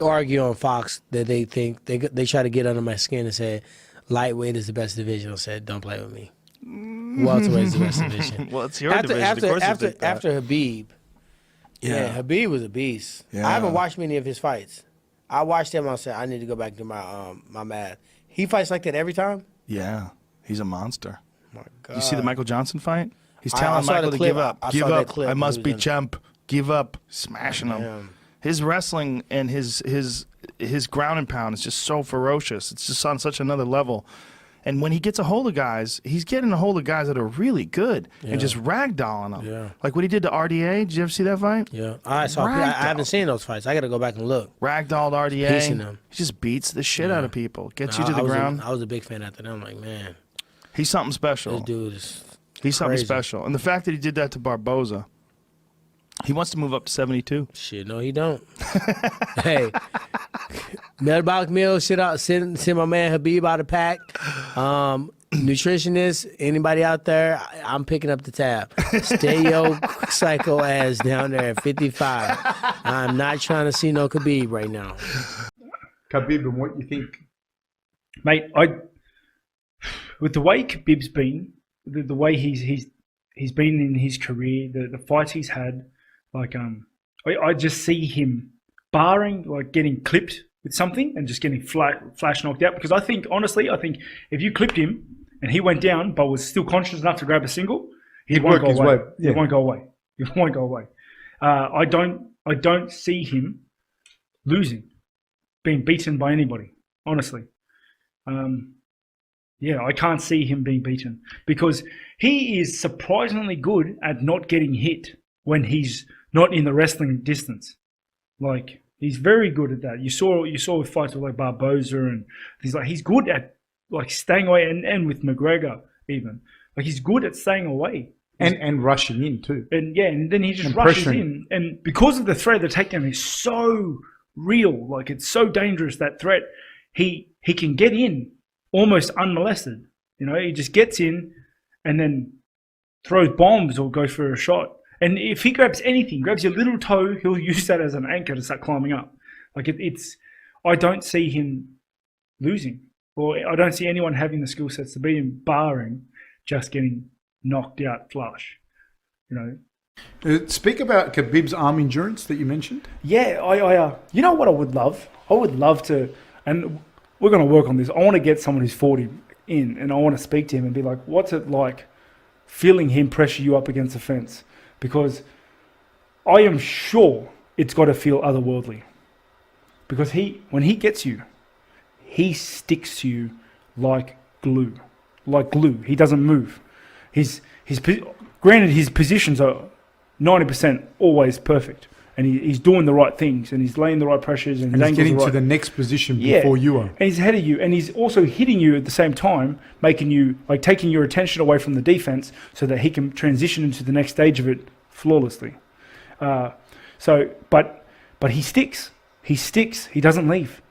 argue on Fox that they think they try to get under my skin and say lightweight is the best division. I said, don't play with me. Welterweight is the best division. Well, it's your division. Of course after Khabib. Yeah, Khabib was a beast. Yeah. I haven't watched many of his fights. I watched him. I said, I need to go back to my math. He fights like that every time. Yeah, he's a monster. Oh my God. You see the Michael Johnson fight? He's telling Michael to give up. Give up. I must be champ. Give up. Smashing him. Damn. His wrestling and his ground and pound is just so ferocious. It's just on such another level. And when he gets a hold of guys, he's getting a hold of guys that are really good and just ragdolling them. Yeah. Like what he did to RDA. Did you ever see that fight? Yeah. I haven't seen those fights. I got to go back and look. Ragdolled RDA. Piecing them. He just beats the shit out of people. Gets you to the ground. I was a big fan after that. I'm like, man. He's something special. This dude is He's something crazy. special. And the fact that he did that to Barboza, he wants to move up to 72. Shit, no, he don't. Hey, metabolic meal, send my man Khabib out of pack. Nutritionist, anybody out there, I'm picking up the tab. Stay your psycho ass down there at 55. I'm not trying to see no Khabib right now. Khabib, and what you think? Mate, with the way Khabib's been, the way he's been in his career, the fights he's had, like I just see him barring like getting clipped with something and just getting flash knocked out. Because I think if you clipped him and he went down but was still conscious enough to grab a single, he won't go away. He won't go away. He won't go away. I don't see him losing, being beaten by anybody. Honestly. Yeah, I can't see him being beaten because he is surprisingly good at not getting hit when he's not in the wrestling distance. Like, he's very good at that. You saw with fights with like Barboza, and he's good at like staying away, and with McGregor even. Like, he's good at staying away. And rushing in too. And yeah, and then he just rushes in. And because of the threat, the takedown is so real. Like, it's so dangerous, that threat. He can get in almost unmolested. You know, he just gets in and then throws bombs or goes for a shot. And if he grabs anything, grabs your little toe, he'll use that as an anchor to start climbing up. Like I don't see him losing, or I don't see anyone having the skill sets to beat him, barring just getting knocked out flush. You know. Speak about Khabib's arm endurance that you mentioned. Yeah, I you know what I would love? I would love to, and we're going to work on this. I want to get someone who's 40 in, and I want to speak to him and be like, what's it like feeling him pressure you up against the fence? Because I am sure it's got to feel otherworldly. Because when he gets you, he sticks to you like glue. Like glue. He doesn't move. Granted, his positions are 90% always perfect. And he's doing the right things, and he's laying the right pressures, and he's getting to the next position before you are. And he's ahead of you, and he's also hitting you at the same time, making you like taking your attention away from the defense, so that he can transition into the next stage of it flawlessly. But he sticks. He sticks. He doesn't leave.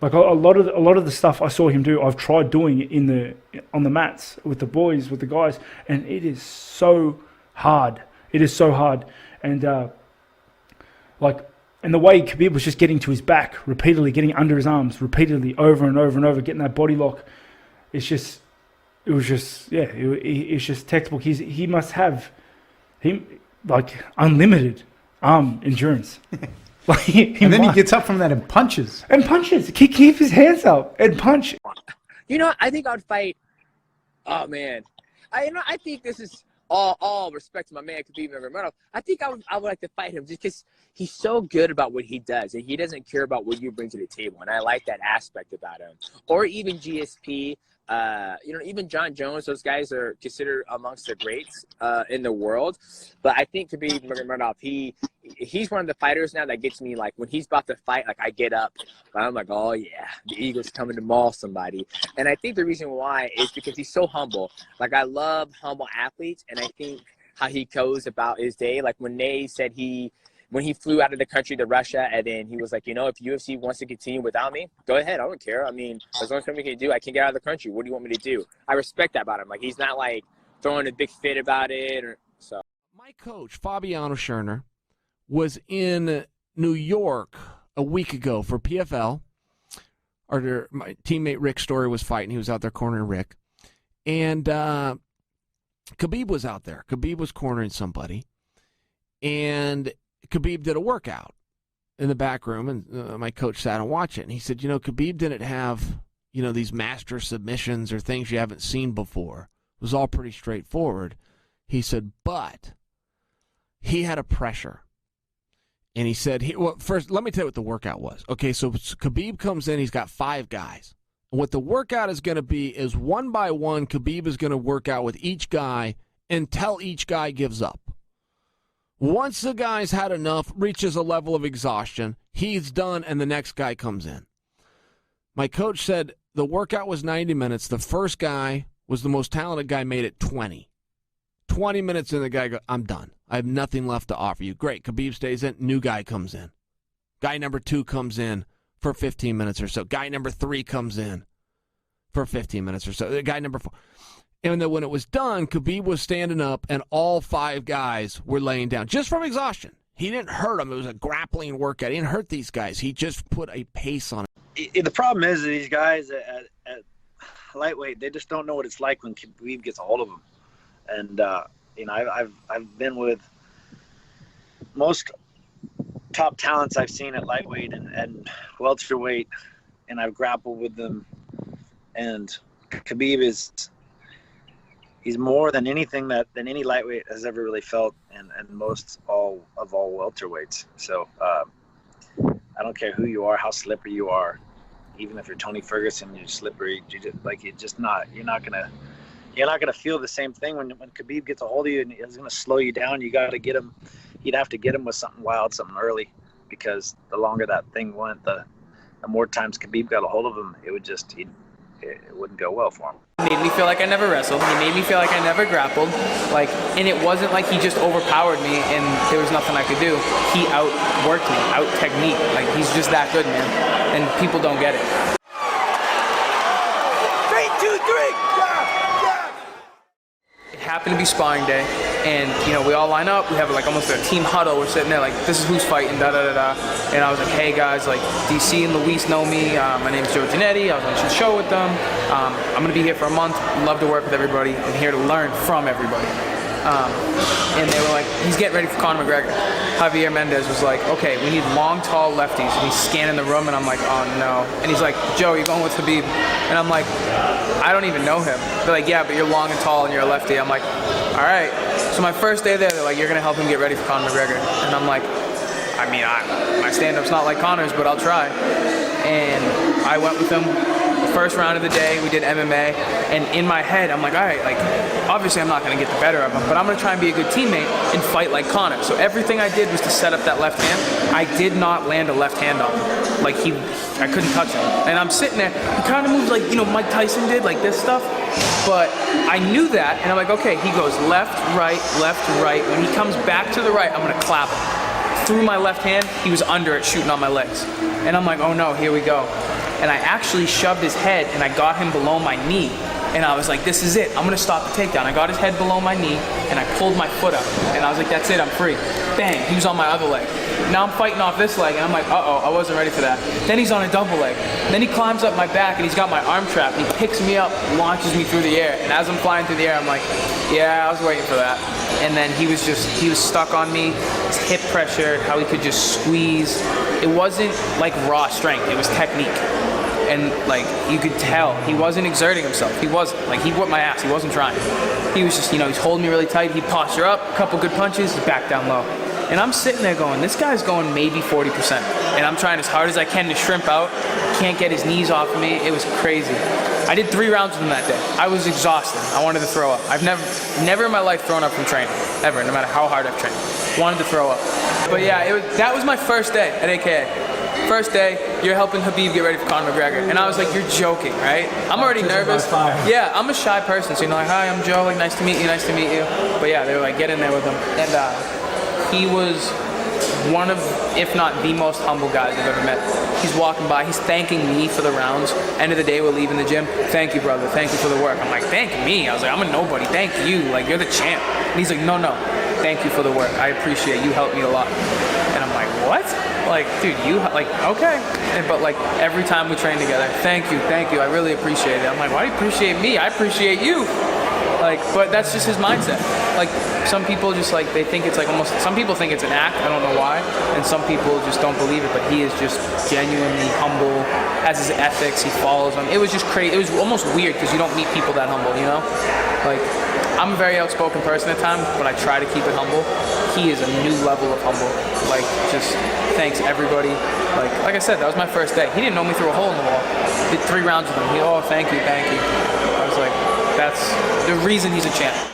Like a lot of the stuff I saw him do, I've tried doing it on the mats with the boys, with the guys, and it is so hard. It is so hard, and the way Khabib was just getting to his back repeatedly, getting under his arms repeatedly, over and over and over, getting that body lock. It's just textbook. He must have like unlimited arm endurance. And then he gets up from that and punches. Keep his hands up and punch. You know, I think I'd fight. Oh man, I think this is all respect to my man Khabib Nurmagomedov. I think I would like to fight him just because he's so good about what he does, and he doesn't care about what you bring to the table, and I like that aspect about him. Or even GSP, even John Jones. Those guys are considered amongst the greats in the world. But I think Khabib Nurmagomedov, he's one of the fighters now that gets me, like, when he's about to fight, like, I get up. I'm like, oh, yeah, the Eagles coming to maul somebody. And I think the reason why is because he's so humble. Like, I love humble athletes, and I think how he goes about his day. Like, when Nate said when he flew out of the country to Russia, and then he was like, if UFC wants to continue without me, go ahead. I don't care. I mean, as long as something can do, I can get out of the country. What do you want me to do? I respect that about him. Like, he's not, like, throwing a big fit about it. My coach, Fabiano Scherner, was in New York a week ago for PFL. My teammate Rick Story was fighting. He was out there cornering Rick. And Khabib was out there. Khabib was cornering somebody. And Khabib did a workout in the back room, and my coach sat and watched it. And he said, Khabib didn't have, these master submissions or things you haven't seen before. It was all pretty straightforward. He said, but he had a pressure. And he said, first, let me tell you what the workout was. Okay, so Khabib comes in, he's got 5 guys. And what the workout is going to be is one by one, Khabib is going to work out with each guy until each guy gives up. Once the guy's had enough, reaches a level of exhaustion, he's done, and the next guy comes in. My coach said the workout was 90 minutes. The first guy was the most talented guy, made it 20. 20 minutes in, the guy goes, I'm done. I have nothing left to offer you. Great. Khabib stays in. New guy comes in. Guy number 2 comes in for 15 minutes or so. Guy number 3 comes in for 15 minutes or so. Guy number 4. And then when it was done, Khabib was standing up, and all 5 guys were laying down just from exhaustion. He didn't hurt them. It was a grappling workout. He didn't hurt these guys. He just put a pace on it. The problem is that these guys at lightweight, they just don't know what it's like when Khabib gets a hold of them. And I've been with most top talents I've seen at lightweight and welterweight, and I've grappled with them. And Khabib he's more than anything than any lightweight has ever really felt, and most all welterweights. So I don't care who you are, how slippery you are, even if you're Tony Ferguson, you're slippery. You're not gonna feel the same thing when Khabib gets a hold of you, and he's gonna slow you down. You got to get him. You'd have to get him with something wild, something early, because the longer that thing went, the more times Khabib got a hold of him, it wouldn't go well for him. He made me feel like I never wrestled. He made me feel like I never grappled. And it wasn't like he just overpowered me and there was nothing I could do. He outworked me, out technique. He's just that good, man. And people don't get it. 3, 2, 3. It happened to be sparring day, and we all line up. We have almost a team huddle. We're sitting there this is who's fighting, da da da da. And I was like, hey guys, DC and Luis know me. My name's Joe Giannetti. I was on the show with them. I'm gonna be here for a month. Love to work with everybody. I'm here to learn from everybody. And they were like, he's getting ready for Conor McGregor. Javier Mendez was like, okay, we need long, tall lefties. And he's scanning the room, and I'm like, oh no. And he's like, Joe, you're going with Khabib. And I'm like, I don't even know him. They're like, yeah, but you're long and tall and you're a lefty. I'm like, all right. So my first day there, they're like, you're going to help him get ready for Conor McGregor. And I'm like, my stand-up's not like Conor's, but I'll try. And I went with him. First round of the day, we did MMA, and in my head, I'm like, all right, obviously I'm not going to get the better of him, but I'm going to try and be a good teammate and fight like Conor. So everything I did was to set up that left hand. I did not land a left hand on him. I couldn't touch him. And I'm sitting there, he kind of moves like, Mike Tyson did, this stuff. But I knew that, and I'm like, okay, he goes left, right, left, right. When he comes back to the right, I'm going to clap him. Through my left hand, he was under it, shooting on my legs. And I'm like, oh no, here we go. And I actually shoved his head, and I got him below my knee. And I was like, this is it. I'm going to stop the takedown. I got his head below my knee, and I pulled my foot up. And I was like, that's it, I'm free. Bang, he was on my other leg. Now I'm fighting off this leg, and I'm like, uh-oh, I wasn't ready for that. Then he's on a double leg. Then he climbs up my back, and he's got my arm trapped. And he picks me up, launches me through the air. And as I'm flying through the air, I'm like, yeah, I was waiting for that. And then he was stuck on me. His hip pressure, how he could just squeeze. It wasn't like raw strength, it was technique. And you could tell he wasn't exerting himself. He wasn't. He whipped my ass. He wasn't trying. He was just, he's holding me really tight. He'd posture up, a couple good punches, he's back down low. And I'm sitting there going, this guy's going maybe 40%. And I'm trying as hard as I can to shrimp out. Can't get his knees off of me. It was crazy. I did 3 rounds with him that day. I was exhausted. I wanted to throw up. I've never in my life thrown up from training. Ever, no matter how hard I've trained. Wanted to throw up. But yeah, that was my first day at AKA. First day, you're helping Khabib get ready for Conor McGregor. And I was like, you're joking, right? I'm already nervous. Yeah, I'm a shy person. So hi, I'm Joe, nice to meet you, nice to meet you. But yeah, they were like, get in there with him. And he was one of, if not the most humble guys I've ever met. He's walking by, he's thanking me for the rounds. End of the day, we're leaving the gym. Thank you, brother, thank you for the work. I'm like, thank me? I was like, I'm a nobody, thank you. You're the champ. And he's like, no, thank you for the work. I appreciate it. You helped me a lot. And I'm like, what? Like, dude, you like okay, but like every time we train together, thank you, I really appreciate it. I'm like, why do you appreciate me? I appreciate you. Like, but that's just his mindset. Like, some people just like they think it's like almost. Some people think it's an act. I don't know why, and some people just don't believe it. But he is just genuinely humble, has his ethics. He follows them. It was just crazy. It was almost weird because you don't meet people that humble. You know, like I'm a very outspoken person at times, but I try to keep it humble. He is a new level of humble. Like, just thanks everybody. Like I said, that was my first day. He didn't know me through a hole in the wall. Did 3 rounds with him. He, oh, thank you. I was like, that's the reason he's a champ.